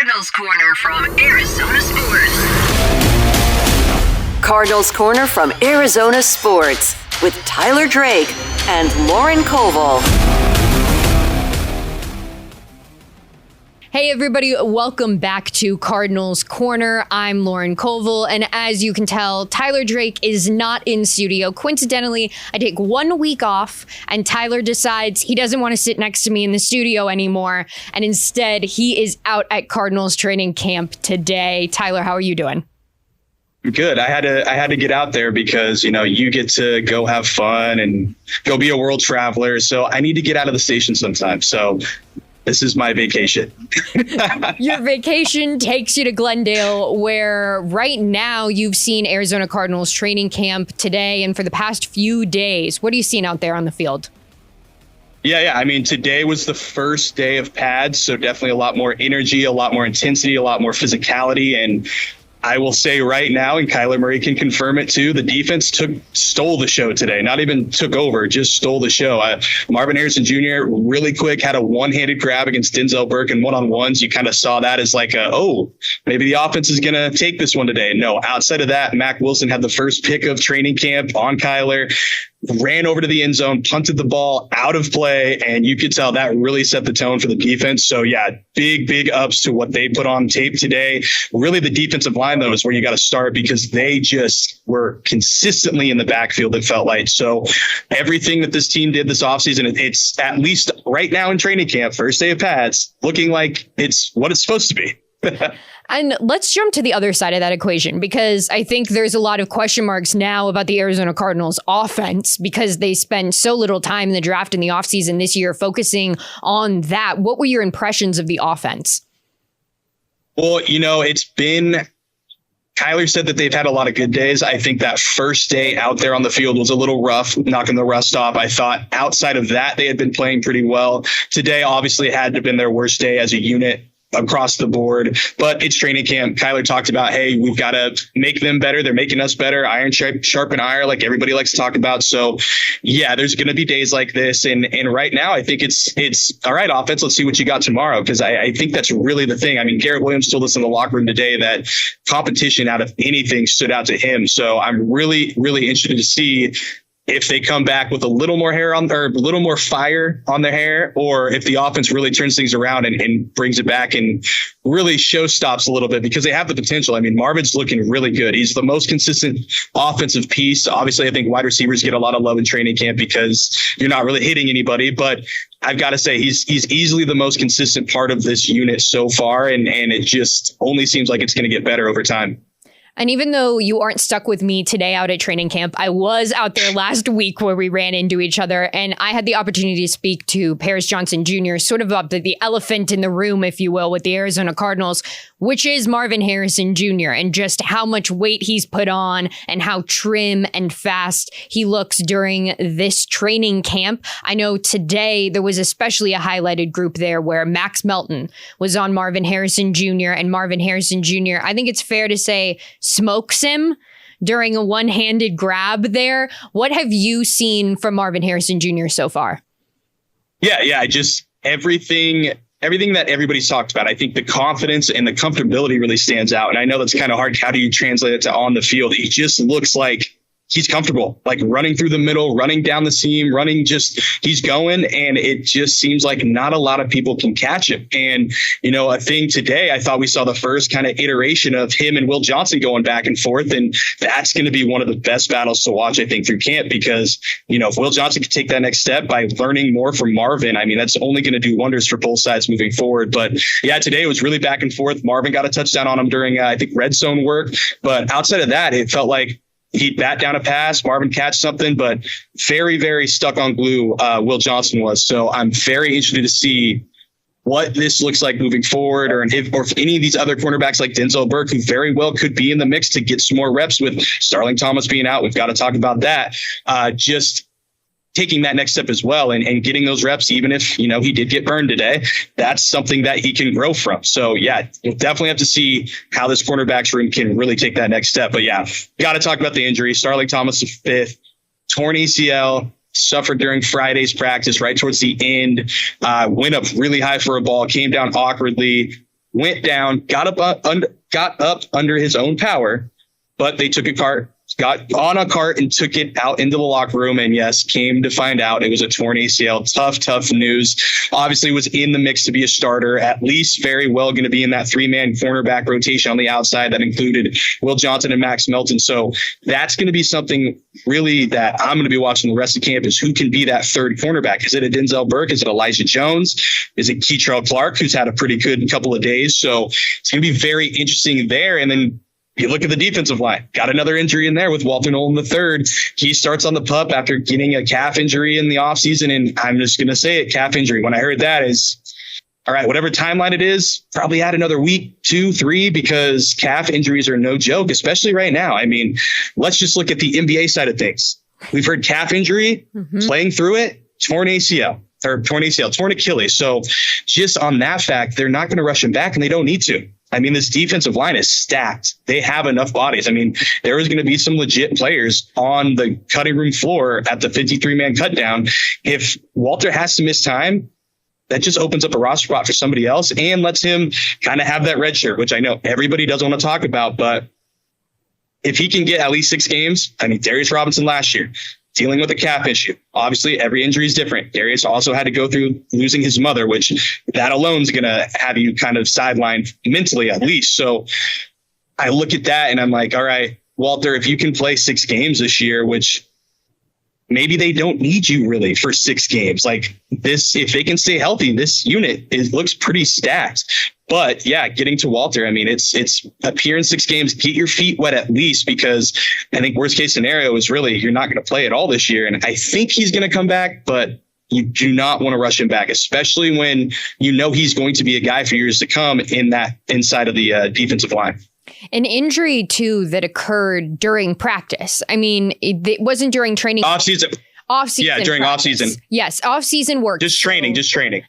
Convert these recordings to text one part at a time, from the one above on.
Cardinals Corner from Arizona Sports. Cardinals Corner from Arizona Sports with Tyler Drake and Lauren Koval. Hey everybody, welcome back to Cardinals Corner. I'm Lauren Koval, and as you can tell, Tyler Drake is not in studio. Coincidentally, I take 1 week off, and Tyler decides he doesn't want to sit next to me in the studio anymore, and instead he is out at Cardinals training camp today. Tyler, how are you doing? Good. I had to get out there because, you get to go have fun and go be a world traveler. So I need to get out of the station sometimes. So this is my vacation. Your vacation takes you to Glendale, where right now you've seen Arizona Cardinals training camp today and for the past few days. What are you seeing out there on the field? Yeah. I mean, today was the first day of pads, so definitely a lot more energy, a lot more intensity, a lot more physicality. And I will say right now, and Kyler Murray can confirm it too, the defense stole the show today. Not even took over, just stole the show. Marvin Harrison Jr. really quick had a one-handed grab against Denzel Burke in one-on-ones. You kind of saw that as like, maybe the offense is going to take this one today. No, outside of that, Mac Wilson had the first pick of training camp on Kyler, ran over to the end zone, punted the ball out of play, and you could tell that really set the tone for the defense. So yeah, big ups to what they put on tape today. Really, the defensive line, though, is where you got to start because they just were consistently in the backfield, it felt like. So everything that this team did this offseason, it's at least right now in training camp, first day of pads, looking like it's what it's supposed to be. And let's jump to the other side of that equation, because I think there's a lot of question marks now about the Arizona Cardinals offense because they spend so little time in the draft in the offseason this year focusing on that. What were your impressions of the offense? Well, it's been... Kyler said that they've had a lot of good days. I think that first day out there on the field was a little rough, knocking the rust off. I thought outside of that, they had been playing pretty well. Today, obviously, had to have been their worst day as a unit across the board, but it's training camp. Kyler talked about, hey, we've got to make them better. They're making us better. Iron sharpen iron, like everybody likes to talk about. So yeah, there's going to be days like this. And right now I think it's all right, offense, let's see what you got tomorrow. Cause I think that's really the thing. I mean, Garrett Williams told us in the locker room today that competition out of anything stood out to him. So I'm really, really interested to see if they come back with a little more hair on, or a little more fire on their hair, or if the offense really turns things around and brings it back and really show stops a little bit, because they have the potential. I mean, Marvin's looking really good. He's the most consistent offensive piece. Obviously, I think wide receivers get a lot of love in training camp because you're not really hitting anybody, but I've got to say he's easily the most consistent part of this unit so far. And it just only seems like it's going to get better over time. And even though you aren't stuck with me today out at training camp, I was out there last week where we ran into each other, and I had the opportunity to speak to Paris Johnson Jr., sort of about the elephant in the room, if you will, with the Arizona Cardinals, which is Marvin Harrison Jr., and just how much weight he's put on and how trim and fast he looks during this training camp. I know today there was especially a highlighted group there where Max Melton was on Marvin Harrison Jr., and Marvin Harrison Jr., I think it's fair to say, smokes him during a one-handed grab there. What have you seen from Marvin Harrison Jr. so far? Yeah, just everything that everybody's talked about. I think the confidence and the comfortability really stands out. And I know that's kind of hard. How do you translate it to on the field? He just looks like he's comfortable, like running through the middle, running down the seam, he's going. And it just seems like not a lot of people can catch him. And, a thing today, I thought we saw the first kind of iteration of him and Will Johnson going back and forth. And that's going to be one of the best battles to watch, I think, through camp, because, if Will Johnson can take that next step by learning more from Marvin, I mean, that's only going to do wonders for both sides moving forward. But yeah, today it was really back and forth. Marvin got a touchdown on him during, I think, red zone work. But outside of that, it felt like he'd bat down a pass, Marvin catch something, but very, very stuck on glue, Will Johnson was. So I'm very interested to see what this looks like moving forward, or if any of these other cornerbacks like Denzel Burke, who very well could be in the mix to get some more reps with Starling Thomas being out. We've got to talk about that. Just taking that next step as well and getting those reps, even if, he did get burned today, that's something that he can grow from. So yeah, you'll definitely have to see how this cornerbacks room can really take that next step. But yeah, got to talk about the injury. Starling Thomas, the fifth, torn ACL, suffered during Friday's practice right towards the end, went up really high for a ball, came down awkwardly. went down, got up under his own power, but they took got on a cart and took it out into the locker room. And yes, came to find out it was a torn ACL. Tough news. Obviously was in the mix to be a starter, at least very well going to be in that 3-man cornerback rotation on the outside that included Will Johnson and Max Melton. So that's going to be something really that I'm going to be watching the rest of camp is who can be that third cornerback. Is it a Denzel Burke? Is it Elijah Jones? Is it Keitrell Clark, who's had a pretty good couple of days? So it's going to be very interesting there. And then you look at the defensive line, got another injury in there with Walter Nolan III. He starts on the PUP after getting a calf injury in the offseason. And I'm just going to say it, calf injury. When I heard that is, all right, whatever timeline it is, probably add another week, 2, 3, because calf injuries are no joke, especially right now. I mean, let's just look at the NBA side of things. We've heard calf injury, playing through it, torn Achilles. So just on that fact, they're not going to rush him back, and they don't need to. I mean, this defensive line is stacked. They have enough bodies. I mean, there is going to be some legit players on the cutting room floor at the 53-man cut down. If Walter has to miss time, that just opens up a roster spot for somebody else and lets him kind of have that red shirt, which I know everybody doesn't want to talk about. But if he can get at least 6 games, I mean, Darius Robinson last year, dealing with a calf issue. Obviously, every injury is different. Darius also had to go through losing his mother, which that alone is going to have you kind of sidelined mentally at least. So I look at that and I'm like, all right, Walter, if you can play 6 games this year, which maybe they don't need you really for 6 games like this, if they can stay healthy, this unit looks pretty stacked. But yeah, getting to Walter, I mean, it's appear in 6 games, get your feet wet at least, because I think worst case scenario is really you're not going to play at all this year. And I think he's going to come back, but you do not want to rush him back, especially when you know he's going to be a guy for years to come in that inside of the defensive line. An injury, too, that occurred during practice. I mean, it wasn't during training. Off-season. Yeah, during practice. off-season. Yes, off-season work. Just training.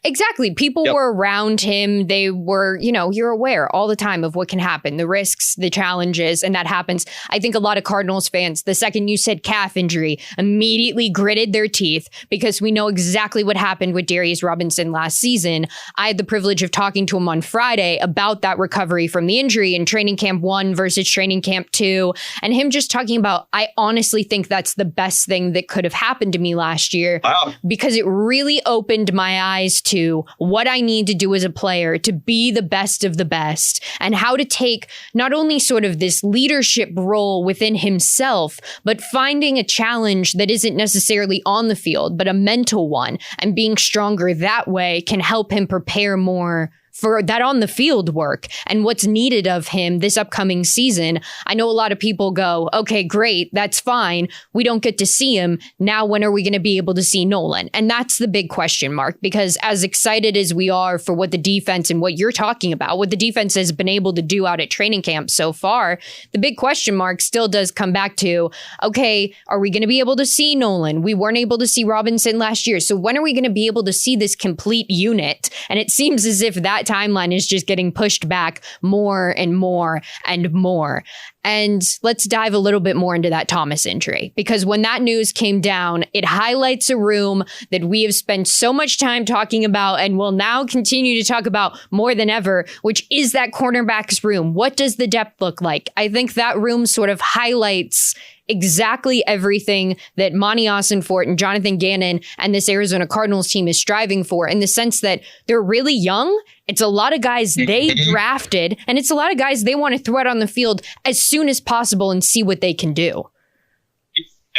Exactly. People were around him. They were, you're aware all the time of what can happen, the risks, the challenges, and that happens. I think a lot of Cardinals fans, the second you said calf injury, immediately gritted their teeth because we know exactly what happened with Darius Robinson last season. I had the privilege of talking to him on Friday about that recovery from the injury in training camp 1 versus training camp 2, and him just talking about, I honestly think that's the best thing that could have happened to me last year. Wow. Because it really opened my eyes to what I need to do as a player to be the best of the best, and how to take not only sort of this leadership role within himself, but finding a challenge that isn't necessarily on the field, but a mental one, and being stronger that way can help him prepare more for that on the field work and what's needed of him this upcoming season. I know a lot of people go, okay, great, that's fine. We don't get to see him. Now, when are we going to be able to see Nolan? And that's the big question mark, because as excited as we are for what the defense and what you're talking about, what the defense has been able to do out at training camp so far, the big question mark still does come back to, okay, are we going to be able to see Nolan? We weren't able to see Robinson last year. So when are we going to be able to see this complete unit? And it seems as if that timeline is just getting pushed back more and more and more. And let's dive a little bit more into that Thomas injury, because when that news came down, it highlights a room that we have spent so much time talking about and will now continue to talk about more than ever, which is that cornerbacks room. What does the depth look like? I think that room sort of highlights exactly everything that Monty Ossenfort and Jonathan Gannon and this Arizona Cardinals team is striving for, in the sense that they're really young. It's a lot of guys they drafted, and it's a lot of guys they want to throw out on the field as soon as possible and see what they can do.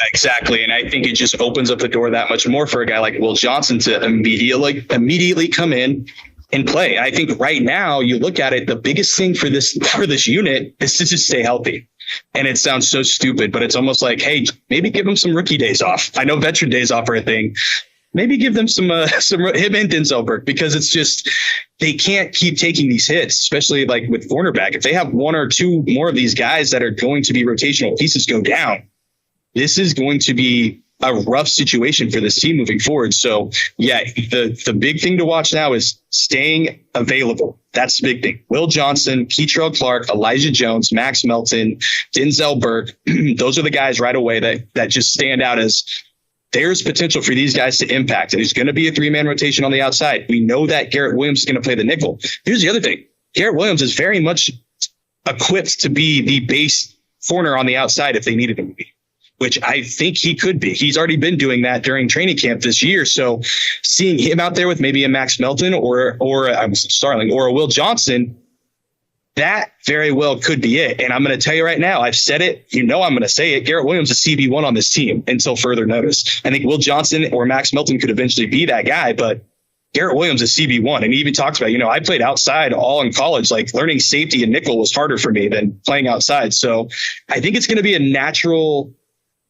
Exactly. And I think it just opens up the door that much more for a guy like Will Johnson to immediately come in and play. I think right now you look at it, the biggest thing for this unit is to just stay healthy. And it sounds so stupid, but it's almost like, hey, maybe give them some rookie days off. I know veteran days off are a thing. Maybe give them some him and Denzel Burke, because it's just, they can't keep taking these hits, especially like with cornerback. If they have 1 or 2 more of these guys that are going to be rotational pieces go down, this is going to be a rough situation for this team moving forward. So yeah, the big thing to watch now is staying available. That's the big thing. Will Johnson, Keitrell Clark, Elijah Jones, Max Melton, Denzel Burke. Those are the guys right away that just stand out as there's potential for these guys to impact. And it's going to be a 3-man rotation on the outside. We know that Garrett Williams is going to play the nickel. Here's the other thing. Garrett Williams is very much equipped to be the base corner on the outside if they needed him to be, which I think he could be. He's already been doing that during training camp this year. So seeing him out there with maybe a Max Melton or Starling or a Will Johnson, that very well could be it. And I'm going to tell you right now, I've said it, I'm going to say it. Garrett Williams is CB1 on this team until further notice. I think Will Johnson or Max Melton could eventually be that guy, but Garrett Williams is CB1. And he even talks about, I played outside all in college, like learning safety and nickel was harder for me than playing outside. So I think it's going to be a natural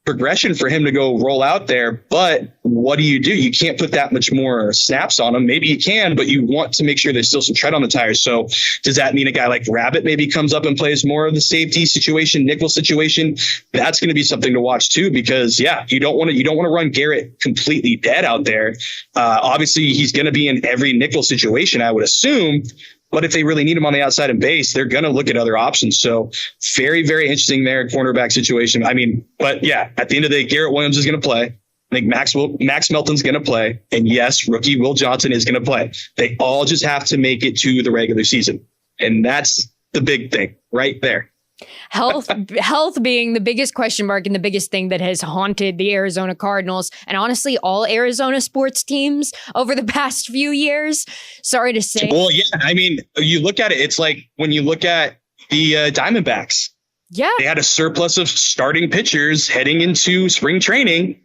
progression for him to go roll out there. But what do? You can't put that much more snaps on him. Maybe you can, but you want to make sure there's still some tread on the tires. So does that mean a guy like Rabbit maybe comes up and plays more of the safety situation, nickel situation? That's going to be something to watch too, because you don't want to run Garrett completely dead out there. Obviously he's going to be in every nickel situation, I would assume. But if they really need him on the outside and base, they're going to look at other options. So very, very interesting there, cornerback situation. I mean, but yeah, at the end of the day, Garrett Williams is going to play. I think Max Melton's going to play. And yes, rookie Will Johnson is going to play. They all just have to make it to the regular season. And that's the big thing right there. Health being the biggest question mark and the biggest thing that has haunted the Arizona Cardinals and honestly all Arizona sports teams over the past few years. Sorry to say. Well, yeah, I mean, you look at it, it's like when you look at the Diamondbacks. Yeah, they had a surplus of starting pitchers heading into spring training.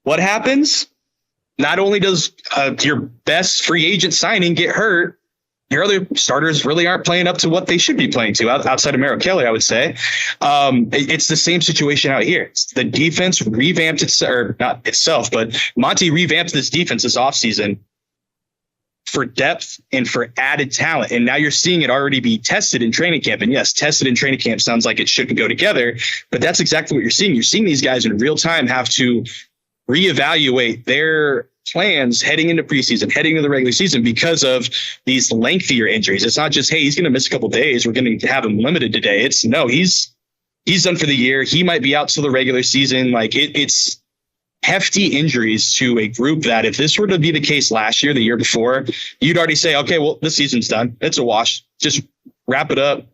What happens? Not only does your best free agent signing get hurt, your other starters really aren't playing up to what they should be playing to outside of Merrill Kelly, I would say. It's the same situation out here. The defense revamped but Monty revamped this defense this offseason for depth and for added talent. And now you're seeing it already be tested in training camp. And yes, tested in training camp sounds like it shouldn't go together, but that's exactly what you're seeing. You're seeing these guys in real time have to reevaluate their plans heading into preseason, heading into the regular season because of these lengthier injuries. It's not just, hey, he's going to miss a couple of days, we're going to have him limited today. It's no, he's done for the year. He might be out till the regular season. Like it's hefty injuries to a group that if this were to be the case last year, the year before, you'd already say, okay, well, this season's done. It's a wash. Just wrap it up,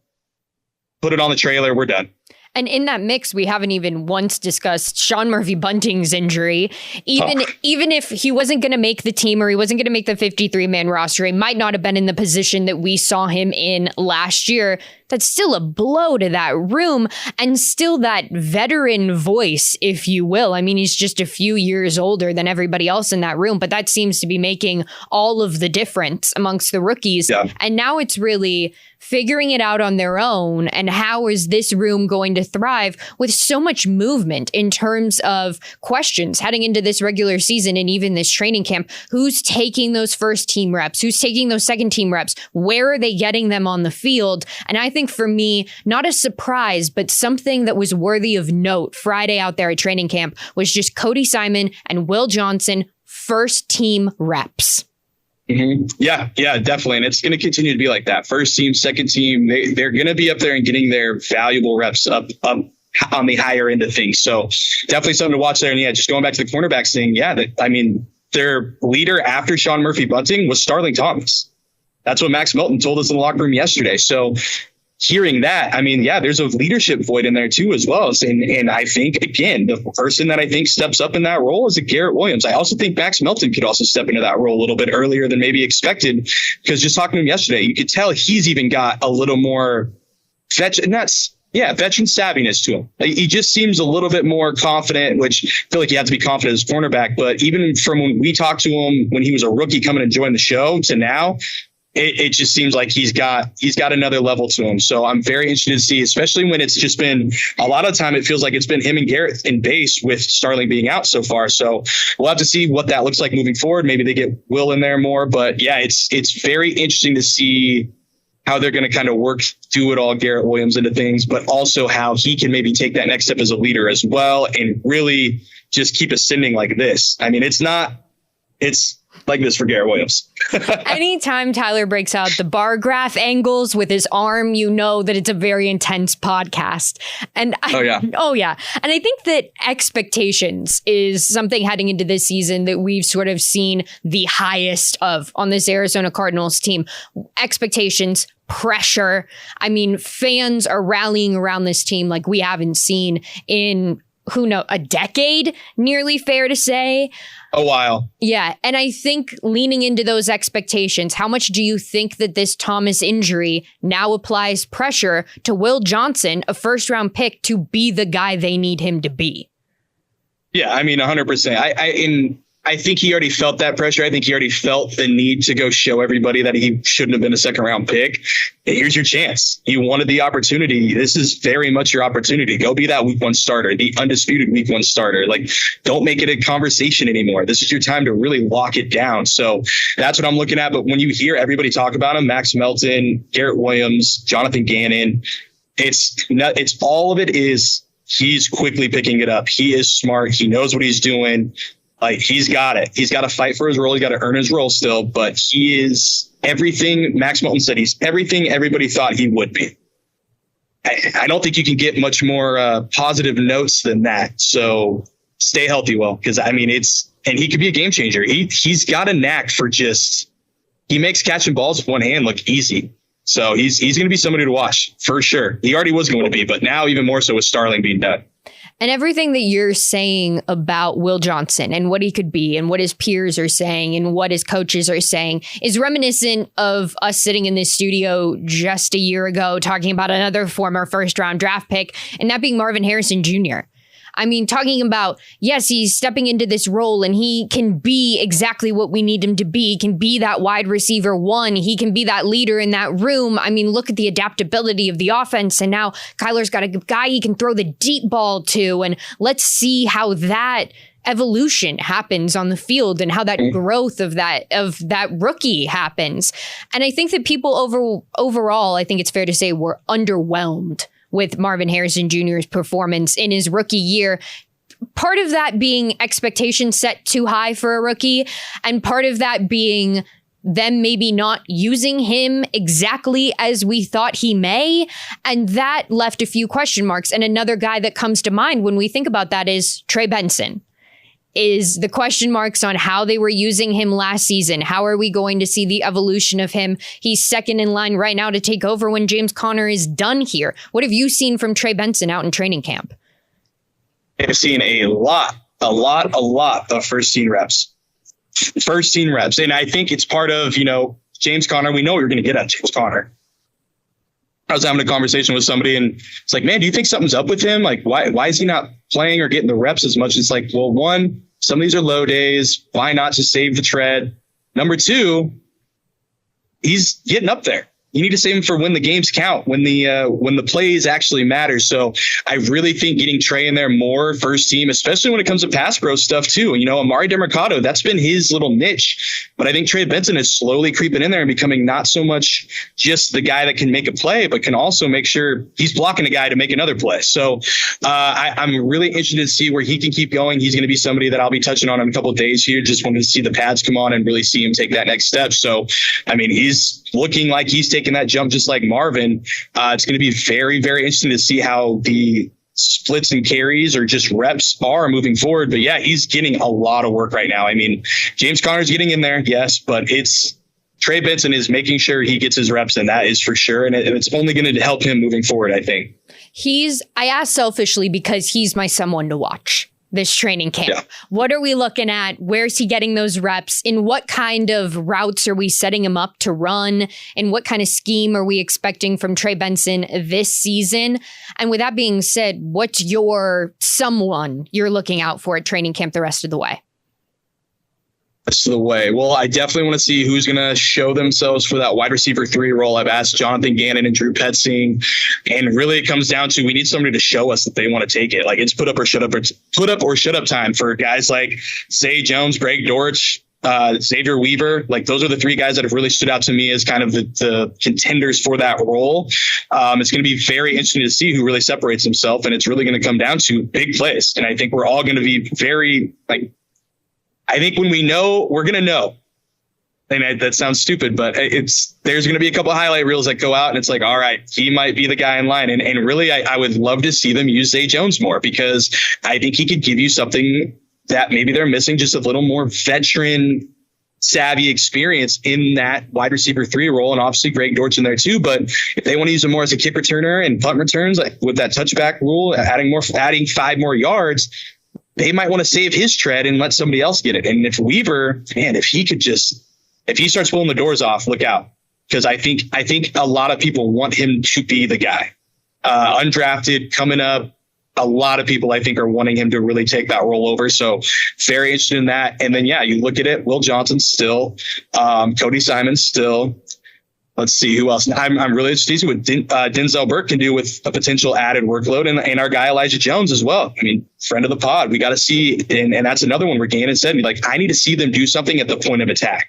put it on the trailer. We're done. And in that mix, we haven't even once discussed Sean Murphy-Bunting's injury. Even if he wasn't going to make the team or he wasn't going to make the 53-man roster, he might not have been in the position that we saw him in last year. That's still a blow to that room and still that veteran voice, if you will. I mean, he's just a few years older than everybody else in that room, but that seems to be making all of the difference amongst the rookies. Yeah. And now it's really figuring it out on their own. And how is this room going to thrive with so much movement in terms of questions heading into this regular season and even this training camp? Who's taking those first team reps? Who's taking those second team reps? Where are they getting them on the field? And I think for me, not a surprise, but something that was worthy of note Friday out there at training camp was just Cody Simon and Will Johnson first team reps. Mm-hmm. Yeah, definitely. And it's going to continue to be like that. First team, second team, they're going to be up there and getting their valuable reps up on the higher end of things. So definitely something to watch there. And yeah, just going back to the cornerbacks thing. Yeah, their leader after Sean Murphy-Bunting was Starling Thomas. That's what Max Melton told us in the locker room yesterday. So hearing that, I mean, yeah, there's a leadership void in there too as well. And I think, again, the person that I think steps up in that role is a Garrett Williams. I also think Max Melton could also step into that role a little bit earlier than maybe expected, because just talking to him yesterday, you could tell he's even got a little more veteran savviness to him. He just seems a little bit more confident, which I feel like you have to be confident as a cornerback. But even from when we talked to him when he was a rookie coming and joining the show to now, it just seems like he's got another level to him. So I'm very interested to see, especially when it's just been a lot of time. It feels like it's been him and Garrett in base with Starling being out so far. So we'll have to see what that looks like moving forward. Maybe they get Will in there more, but yeah, it's very interesting to see how they're going to kind of work through it all, Garrett Williams, into things, but also how he can maybe take that next step as a leader as well and really just keep ascending like this. I mean, it's like this for Garrett Williams. Anytime Tyler breaks out the bar graph angles with his arm, you know that it's a very intense podcast. And Oh yeah. And I think that expectations is something heading into this season that we've sort of seen the highest of on this Arizona Cardinals team. Expectations, pressure. I mean, fans are rallying around this team like we haven't seen in a decade, nearly fair to say. A while. Yeah. And I think leaning into those expectations, how much do you think that this Thomas injury now applies pressure to Will Johnson, a first round pick, to be the guy they need him to be? Yeah, I mean, 100%. I think he already felt that pressure. I think he already felt the need to go show everybody that he shouldn't have been a second round pick. Here's your chance. You wanted the opportunity. This is very much your opportunity. Go be that week one starter, the undisputed week one starter. Like, don't make it a conversation anymore. This is your time to really lock it down. So that's what I'm looking at. But when you hear everybody talk about him, Max Melton, Garrett Williams, Jonathan Gannon, it's all of it is he's quickly picking it up. He is smart. He knows what he's doing. Like, he's got it. He's got to fight for his role. He's got to earn his role still, but he is everything Max Melton said. He's everything everybody thought he would be. I don't think you can get much more positive notes than that. So stay healthy, Will, because I mean, and he could be a game changer. He's got a knack for he makes catching balls with one hand look easy. So he's going to be somebody to watch for sure. He already was going to be, but now even more so with Starling being done. And everything that you're saying about Will Johnson and what he could be and what his peers are saying and what his coaches are saying is reminiscent of us sitting in this studio just a year ago talking about another former first round draft pick, and that being Marvin Harrison Jr. I mean, talking about, yes, he's stepping into this role and he can be exactly what we need him to be. He can be that wide receiver one. He can be that leader in that room. I mean, look at the adaptability of the offense. And now Kyler's got a guy he can throw the deep ball to. And let's see how that evolution happens on the field and how that growth of that rookie happens. And I think that people overall, I think it's fair to say, were underwhelmed with Marvin Harrison Jr.'s performance in his rookie year. Part of that being expectations set too high for a rookie, and part of that being them maybe not using him exactly as we thought he may. And that left a few question marks. And another guy that comes to mind when we think about that is Trey Benson. Is the question marks on how they were using him last season. How are we going to see the evolution of him? He's second in line right now to take over when James Conner is done here. What have you seen from Trey Benson out in training camp? I've seen a lot of first team reps. And I think it's part of, James Conner. We know you're going to get at James Conner. I was having a conversation with somebody and it's like, man, do you think something's up with him? Like, why is he not playing or getting the reps as much? It's like, well, one, some of these are low days. Why not just save the tread? Number two, he's getting up there. You need to save him for when the games count, when the plays actually matter. So I really think getting Trey in there more first team, especially when it comes to pass pro stuff too. Amari DeMercado, that's been his little niche. But I think Trey Benson is slowly creeping in there and becoming not so much just the guy that can make a play, but can also make sure he's blocking a guy to make another play. So I'm really interested to see where he can keep going. He's going to be somebody that I'll be touching on in a couple of days here. Just wanted to see the pads come on and really see him take that next step. So, I mean, he's looking like he's taking that jump just like Marvin. It's going to be very, very interesting to see how the splits and carries or just reps are moving forward. But yeah, he's getting a lot of work right now. I mean, James Conner's getting in there, yes, but it's Trey Benson is making sure he gets his reps, and that is for sure. And it's only going to help him moving forward, I think. I ask selfishly because he's my someone to watch this training camp. Yeah. What are we looking at? Where's he getting those reps? In what kind of routes are we setting him up to run? And what kind of scheme are we expecting from Trey Benson this season? And with that being said, what's your someone you're looking out for at training camp the rest of the way? Rest of the way. Well, I definitely want to see who's going to show themselves for that wide receiver 3 role. I've asked Jonathan Gannon and Drew Petzing, and really it comes down to we need somebody to show us that they want to take it. Like, it's put up or shut up time for guys like Zay Jones, Greg Dortch, Xavier Weaver. Like, those are the 3 guys that have really stood out to me as kind of the contenders for that role. It's going to be very interesting to see who really separates himself, and it's really going to come down to big plays. And I think we're all going to be very I think when we know, we're going to know And that sounds stupid, but there's going to be a couple of highlight reels that go out and it's like, all right, he might be the guy in line. And really, I would love to see them use Zay Jones more, because I think he could give you something that maybe they're missing, just a little more veteran savvy experience in that wide receiver 3 role. And obviously Greg Dortch in there too. But if they want to use him more as a kick returner and punt returns, like with that touchback rule, adding 5 more yards, they might want to save his tread and let somebody else get it. And if Weaver, man, if he starts pulling the doors off, look out. Because I think a lot of people want him to be the guy. Undrafted, coming up, a lot of people I think are wanting him to really take that role over. So very interested in that. And then, you look at it, Will Johnson still, Cody Simon still. Let's see who else. I'm really interested to see what Denzel Burke can do with a potential added workload, and our guy Elijah Jones as well. I mean, friend of the pod. We got to see, and that's another one where Gannon said, like, I need to see them do something at the point of attack.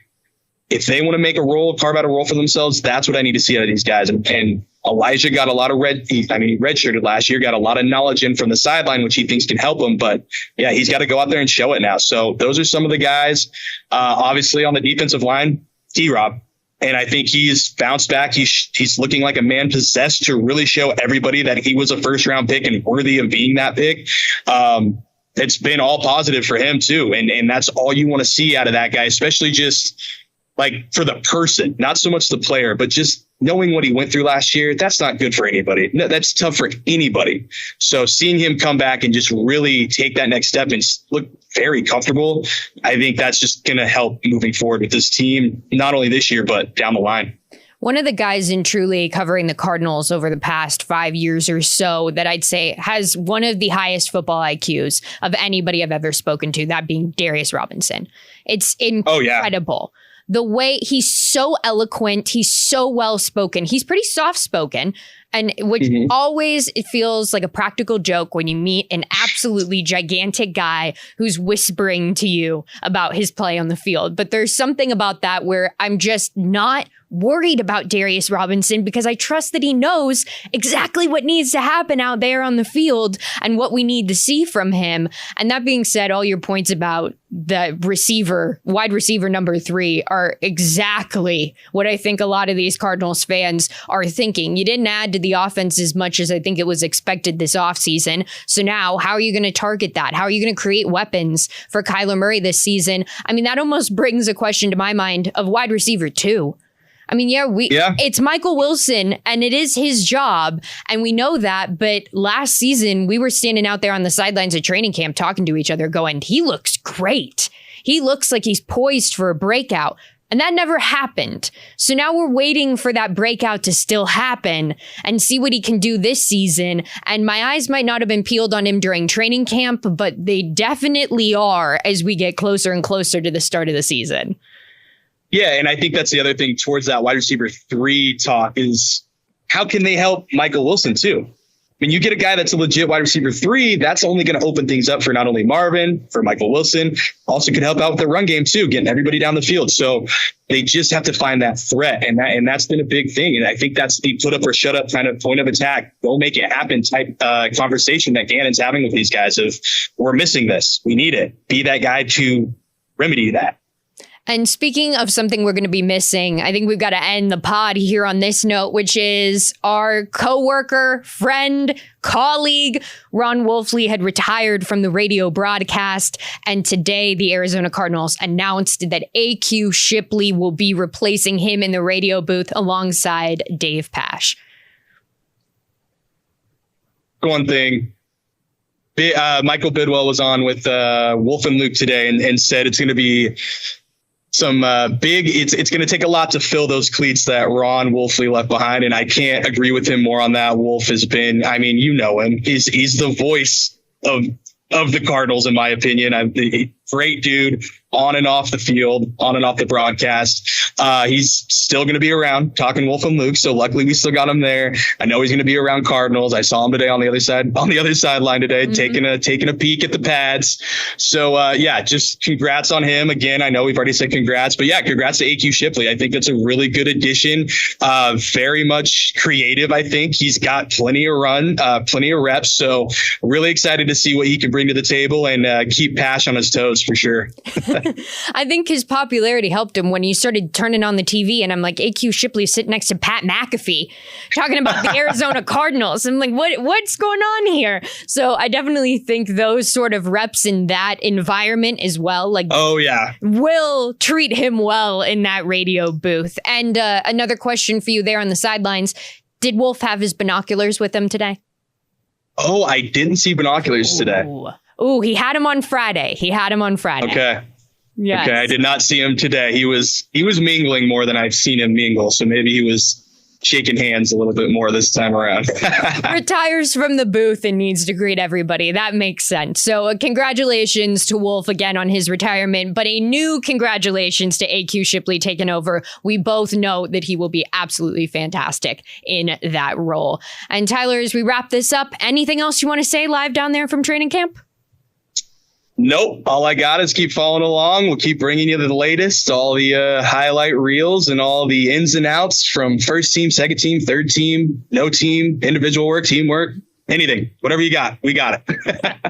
If they want to make a role, carve out a role for themselves, that's what I need to see out of these guys. And Elijah got a lot of he redshirted last year, got a lot of knowledge in from the sideline, which he thinks can help him. But yeah, he's got to go out there and show it now. So those are some of the guys. Obviously on the defensive line, T-Rob. And I think he's bounced back. He's looking like a man possessed to really show everybody that he was a first round pick and worthy of being that pick. It's been all positive for him too. And that's all you want to see out of that guy, especially just like for the person, not so much the player, but just knowing what he went through last year. That's not good for anybody. No, that's tough for anybody. So seeing him come back and just really take that next step and look very comfortable, I think that's just going to help moving forward with this team, not only this year, but down the line. One of the guys in truly covering the Cardinals over the past 5 years or so that I'd say has one of the highest football IQs of anybody I've ever spoken to, that being Darius Robinson. It's incredible. Oh, yeah. The way he's so eloquent, he's so well spoken. He's pretty soft spoken, and which always it feels like a practical joke when you meet an absolutely gigantic guy who's whispering to you about his play on the field. But there's something about that where I'm just not worried about Darius Robinson, because I trust that he knows exactly what needs to happen out there on the field and what we need to see from him. And that being said, all your points about the wide receiver number 3 are exactly what I think a lot of these Cardinals fans are thinking. You didn't add to the offense as much as I think it was expected this offseason. So now how are you going to target that? How are you going to create weapons for Kyler Murray this season? I mean, that almost brings a question to my mind of wide receiver 2. I mean, it's Michael Wilson and it is his job. And we know that. But last season, we were standing out there on the sidelines at training camp talking to each other going, he looks great. He looks like he's poised for a breakout. And that never happened. So now we're waiting for that breakout to still happen and see what he can do this season. And my eyes might not have been peeled on him during training camp, but they definitely are as we get closer and closer to the start of the season. Yeah, and I think that's the other thing towards that wide receiver 3 talk is how can they help Michael Wilson too? I mean, you get a guy that's a legit wide receiver 3, that's only going to open things up for not only Marvin, for Michael Wilson, also could help out with the run game too, getting everybody down the field. So they just have to find that threat, and that's been a big thing. And I think that's the put up or shut up kind of point of attack, don't make it happen type conversation that Gannon's having with these guys of we're missing this, we need it. Be that guy to remedy that. And speaking of something we're going to be missing, I think we've got to end the pod here on this note, which is our coworker, friend, colleague, Ron Wolfley had retired from the radio broadcast. And today the Arizona Cardinals announced that AQ Shipley will be replacing him in the radio booth alongside Dave Pasch. One thing. Michael Bidwell was on with Wolf and Luke today and said it's going to be some it's going to take a lot to fill those cleats that Ron Wolfley left behind. And I can't agree with him more on that. Wolf has been, I mean, you know him. He's the voice of the Cardinals, in my opinion. Great dude on and off the field, on and off the broadcast. He's still going to be around talking Wolf and Luke. So luckily we still got him there. I know he's going to be around Cardinals. I saw him today on the other sideline today, taking a peek at the pads. So just congrats on him. Again, I know we've already said congrats, but yeah, congrats to AQ Shipley. I think that's a really good addition. Very much creative. I think he's got plenty of reps. So really excited to see what he can bring to the table and keep Pasch on his toes. those for sure. I think his popularity helped him when he started turning on the TV, and I'm like, AQ Shipley sitting next to Pat McAfee talking about the Arizona Cardinals. I'm like, what's going on here? So I definitely think those sort of reps in that environment as well, like, oh yeah, will treat him well in that radio booth. And another question for you there on the sidelines. Did Wolf have his binoculars with him today? Oh, I didn't see binoculars today. Ooh, he had him on Friday. Okay. Yes. Okay, I did not see him today. He was mingling more than I've seen him mingle, so maybe he was shaking hands a little bit more this time around. Retires from the booth and needs to greet everybody. That makes sense. So congratulations to Wolf again on his retirement, but a new congratulations to AQ Shipley taking over. We both know that he will be absolutely fantastic in that role. And Tyler, as we wrap this up, anything else you want to say live down there from training camp? Nope. All I got is keep following along. We'll keep bringing you the latest, all the highlight reels and all the ins and outs from first team, second team, third team, no team, individual work, teamwork, anything, whatever you got. We got it.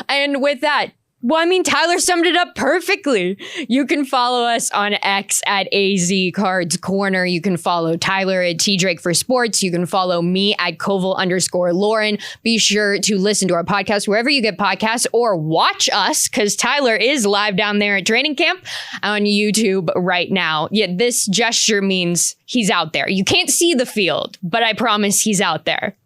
And with that, well, I mean, Tyler summed it up perfectly. You can follow us on X at AZ Cards Corner. You can follow Tyler at T Drake for Sports. You can follow me at Koval_Lauren. Be sure to listen to our podcast wherever you get podcasts or watch us because Tyler is live down there at training camp on YouTube right now. Yeah, this gesture means he's out there. You can't see the field, but I promise he's out there.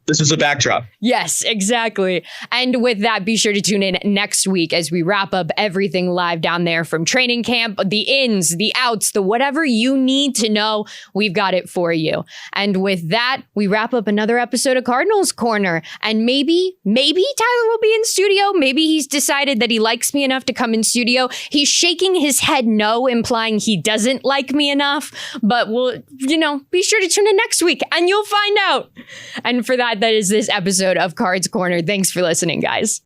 This is a backdrop. Yes, exactly. And with that, be sure to tune in next week as we wrap up everything live down there from training camp, the ins, the outs, the whatever you need to know, we've got it for you. And with that, we wrap up another episode of Cardinals Corner. And maybe Tyler will be in studio. Maybe he's decided that he likes me enough to come in studio. He's shaking his head no, implying he doesn't like me enough. But we'll, be sure to tune in next week and you'll find out. And for that is this episode of Cards Corner. Thanks for listening, guys.